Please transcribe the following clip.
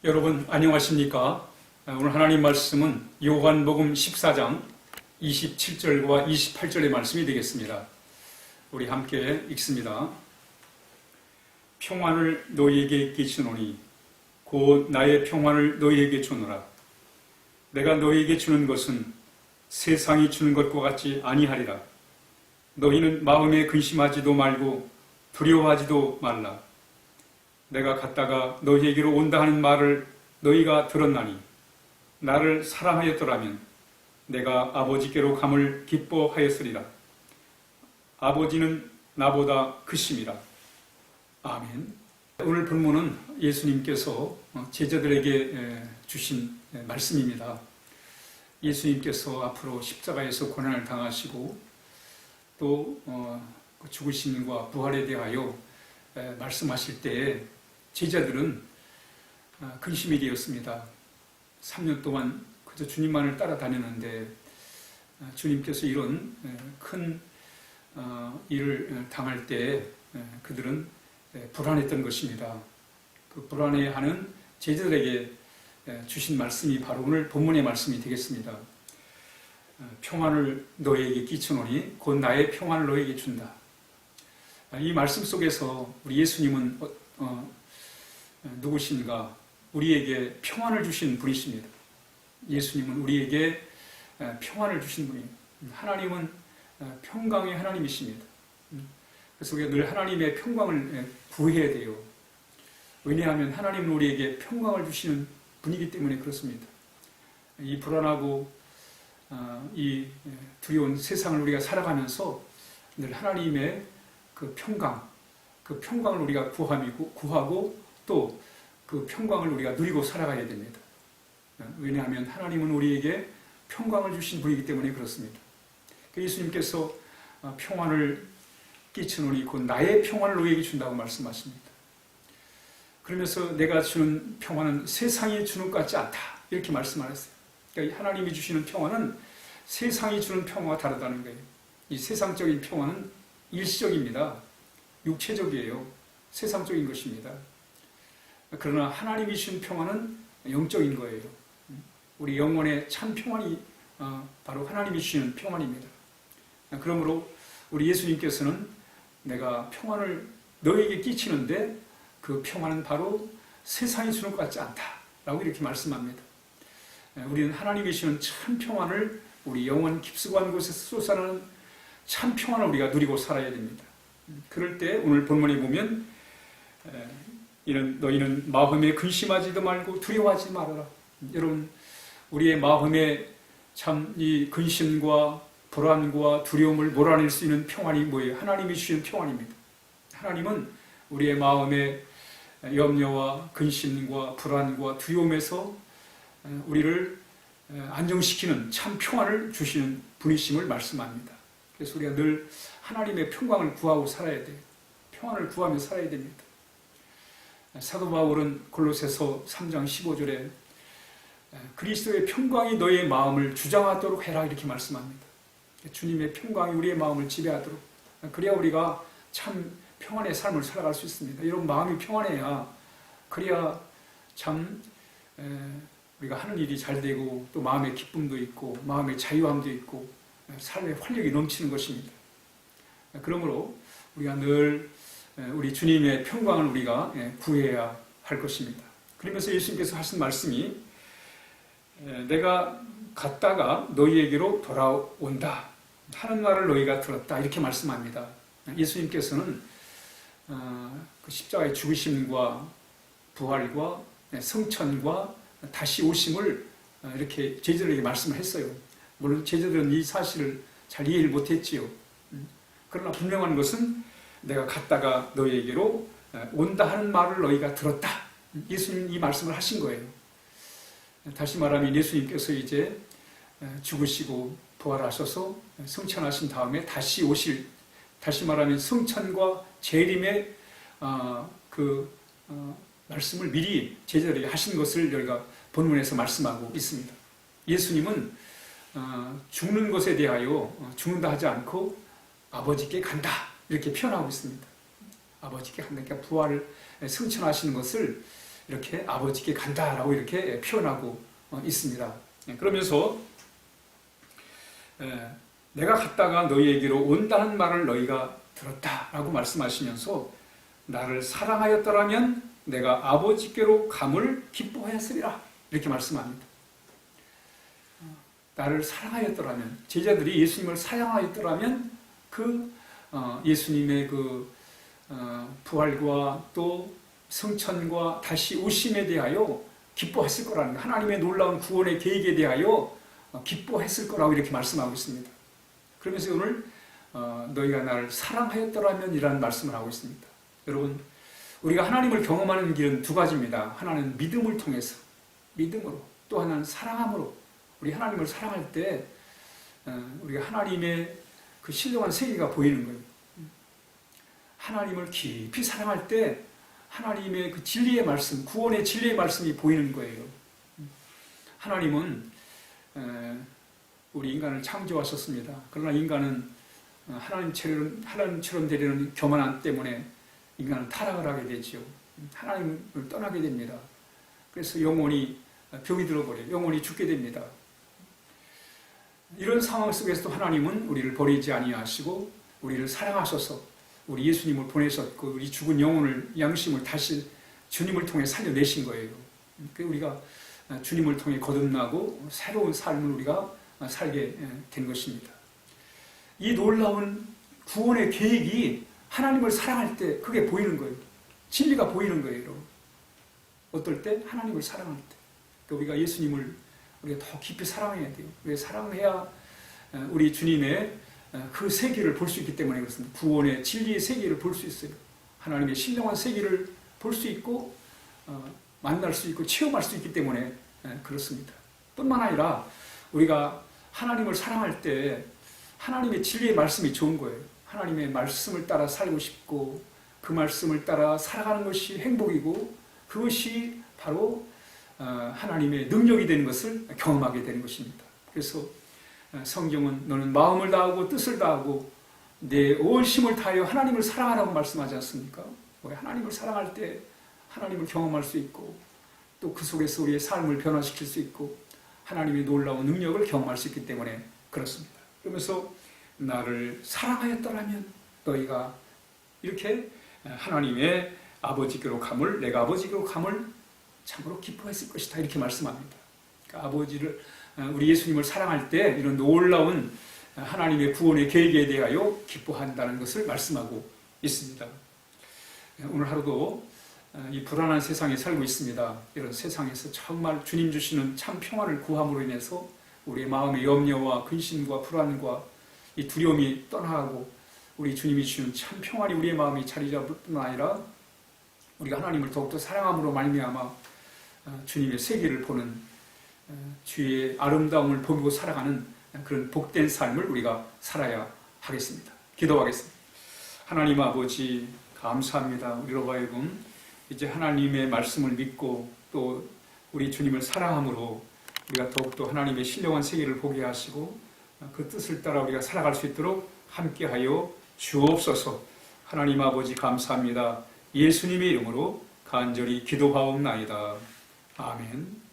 여러분 안녕하십니까? 오늘 하나님 말씀은 요한복음 14장 27절과 28절의 말씀이 되겠습니다. 우리 함께 읽습니다. 평안을 너희에게 끼치노니 곧 나의 평안을 너희에게 주노라. 내가 너희에게 주는 것은 세상이 주는 것과 같지 아니하리라. 너희는 마음에 근심하지도 말고 두려워하지도 말라. 내가 갔다가 너희에게로 온다 하는 말을 너희가 들었나니 나를 사랑하였더라면 내가 아버지께로 감을 기뻐하였으리라. 아버지는 나보다 크심이라. 아멘. 오늘 본문은 예수님께서 제자들에게 주신 말씀입니다. 예수님께서 앞으로 십자가에서 고난을 당하시고 또 죽으심과 부활에 대하여 말씀하실 때에 제자들은 근심이 되었습니다. 3년 동안 그저 주님만을 따라다녔는데 주님께서 이런 큰 일을 당할 때 그들은 불안했던 것입니다. 그 불안해하는 제자들에게 주신 말씀이 바로 오늘 본문의 말씀이 되겠습니다. 평안을 너희에게 끼치노니 곧 나의 평안을 너희에게 준다. 이 말씀 속에서 우리 예수님은 누구신가? 우리에게 평안을 주신 분이십니다. 예수님은 우리에게 평안을 주신 분이에요. 하나님은 평강의 하나님이십니다. 그래서 우리가 늘 하나님의 평강을 구해야 돼요. 왜냐하면 하나님은 우리에게 평강을 주시는 분이기 때문에 그렇습니다. 이 불안하고 이 두려운 세상을 우리가 살아가면서 늘 하나님의 그 평강을 우리가 구하고 또 그 평강을 우리가 누리고 살아가야 됩니다. 왜냐하면 하나님은 우리에게 평강을 주신 분이기 때문에 그렇습니다. 예수님께서 평안을 끼치노니 곧 나의 평안을 너희에게 준다고 말씀하십니다. 그러면서 내가 주는 평안은 세상이 주는 것 같지 않다 이렇게 말씀하셨어요. 그러니까 하나님이 주시는 평안은 세상이 주는 평안과 다르다는 거예요. 이 세상적인 평안은 일시적입니다. 육체적이에요. 세상적인 것입니다. 그러나 하나님이 주신 평안은 영적인 거예요. 우리 영혼의 참 평안이 바로 하나님이 주시는 평안입니다. 그러므로 우리 예수님께서는 내가 평안을 너에게 끼치는데 그 평안은 바로 세상이 주는 것 같지 않다라고 이렇게 말씀합니다. 우리는 하나님이 주시는 참 평안을 우리 영혼 깊숙한 곳에서 솟아나는 참 평안을 우리가 누리고 살아야 됩니다. 그럴 때 오늘 본문에 보면 너희는 마음에 근심하지도 말고 두려워하지 말아라. 여러분 우리의 마음에 참 이 근심과 불안과 두려움을 몰아낼 수 있는 평안이 뭐예요? 하나님이 주시는 평안입니다. 하나님은 우리의 마음의 염려와 근심과 불안과 두려움에서 우리를 안정시키는 참 평안을 주시는 분이심을 말씀합니다. 그래서 우리가 늘 하나님의 평강을 구하고 살아야 돼요. 평안을 구하며 살아야 됩니다. 사도 바울은 골로새서 3장 15절에 그리스도의 평강이 너의 마음을 주장하도록 해라 이렇게 말씀합니다. 주님의 평강이 우리의 마음을 지배하도록, 그래야 우리가 참 평안의 삶을 살아갈 수 있습니다. 이런 마음이 평안해야 그래야 참 우리가 하는 일이 잘 되고 또 마음의 기쁨도 있고 마음의 자유함도 있고 삶의 활력이 넘치는 것입니다. 그러므로 우리가 늘 우리 주님의 평강을 우리가 구해야 할 것입니다. 그러면서 예수님께서 하신 말씀이 내가 갔다가 너희에게로 돌아온다 하는 말을 너희가 들었다 이렇게 말씀합니다. 예수님께서는 그 십자가의 죽으심과 부활과 성천과 다시 오심을 이렇게 제자들에게 말씀을 했어요. 물론 제자들은 이 사실을 잘 이해를 못했지요. 그러나 분명한 것은 내가 갔다가 너희에게로 온다 하는 말을 너희가 들었다. 예수님은 이 말씀을 하신 거예요. 다시 말하면 예수님께서 이제 죽으시고 부활하셔서 성천하신 다음에 다시 오실, 다시 말하면 성천과 재림의 말씀을 미리 제자들에게 하신 것을 여기가 본문에서 말씀하고 있습니다. 예수님은 죽는 것에 대하여 죽는다 하지 않고 아버지께 간다 이렇게 표현하고 있습니다. 아버지께 간다. 그러니까 부활을 성천하시는 것을 이렇게 아버지께 간다라고 이렇게 표현하고 있습니다. 그러면서 내가 갔다가 너희에게로 온다는 말을 너희가 들었다라고 말씀하시면서 나를 사랑하였더라면 내가 아버지께로 감을 기뻐하였으리라 이렇게 말씀합니다. 나를 사랑하였더라면, 제자들이 예수님을 사랑하였더라면 그 예수님의 그 부활과 또 성천과 다시 오심에 대하여 기뻐했을 거라는 거, 하나님의 놀라운 구원의 계획에 대하여 기뻐했을 거라고 이렇게 말씀하고 있습니다. 그러면서 오늘 너희가 나를 사랑하였더라면 이라는 말씀을 하고 있습니다. 여러분, 우리가 하나님을 경험하는 길은 두 가지입니다. 하나는 믿음을 통해서, 믿음으로, 또 하나는 사랑함으로. 우리 하나님을 사랑할 때 우리가 하나님의 그 신령한 세계가 보이는 거예요. 하나님을 깊이 사랑할 때 하나님의 그 진리의 말씀, 구원의 진리의 말씀이 보이는 거예요. 하나님은 우리 인간을 창조하셨습니다. 그러나 인간은 하나님처럼 되려는 교만함 때문에 인간은 타락을 하게 되죠. 하나님을 떠나게 됩니다. 그래서 영혼이 병이 들어버려요. 영혼이 죽게 됩니다. 이런 상황 속에서도 하나님은 우리를 버리지 아니하시고 우리를 사랑하셔서 우리 예수님을 보내셨고 우리 죽은 영혼을, 양심을 다시 주님을 통해 살려내신 거예요. 우리가 주님을 통해 거듭나고 새로운 삶을 우리가 살게 된 것입니다. 이 놀라운 구원의 계획이 하나님을 사랑할 때 그게 보이는 거예요. 진리가 보이는 거예요. 어떨 때? 하나님을 사랑할 때. 우리가 예수님을 우리가 더 깊이 사랑해야 돼요. 우리가 사랑해야 우리 주님의 그 세계를 볼 수 있기 때문에 그렇습니다. 구원의 진리의 세계를 볼 수 있어요. 하나님의 신령한 세계를 볼 수 있고 만날 수 있고 체험할 수 있기 때문에 그렇습니다. 뿐만 아니라 우리가 하나님을 사랑할 때 하나님의 진리의 말씀이 좋은 거예요. 하나님의 말씀을 따라 살고 싶고 그 말씀을 따라 살아가는 것이 행복이고 그것이 바로 하나님의 능력이 되는 것을 경험하게 되는 것입니다. 그래서 성경은 너는 마음을 다하고 뜻을 다하고 내 온 힘을 다하여 하나님을 사랑하라고 말씀하지 않습니까? 하나님을 사랑할 때 하나님을 경험할 수 있고 또 그 속에서 우리의 삶을 변화시킬 수 있고 하나님의 놀라운 능력을 경험할 수 있기 때문에 그렇습니다. 그러면서 나를 사랑하였더라면 너희가 이렇게 하나님의 아버지께로 감을, 내가 아버지께로 감을 참으로 기뻐했을 것이다 이렇게 말씀합니다. 그러니까 아버지를, 우리 예수님을 사랑할 때 이런 놀라운 하나님의 구원의 계획에 대하여 기뻐한다는 것을 말씀하고 있습니다. 오늘 하루도 이 불안한 세상에 살고 있습니다. 이런 세상에서 정말 주님 주시는 참 평안을 구함으로 인해서 우리의 마음의 염려와 근심과 불안과 이 두려움이 떠나가고 우리 주님이 주시는 참 평안이 우리의 마음에 자리 잡을 뿐 아니라 우리가 하나님을 더욱더 사랑함으로 말미암아 주님의 세계를 보는 주의 아름다움을 보고 살아가는 그런 복된 삶을 우리가 살아야 하겠습니다. 기도하겠습니다. 하나님 아버지 감사합니다. 우리로 하여금 이제 하나님의 말씀을 믿고 또 우리 주님을 사랑함으로 우리가 더욱더 하나님의 신령한 세계를 보게 하시고 그 뜻을 따라 우리가 살아갈 수 있도록 함께하여 주옵소서. 하나님 아버지 감사합니다. 예수님의 이름으로 간절히 기도하옵나이다. 아멘.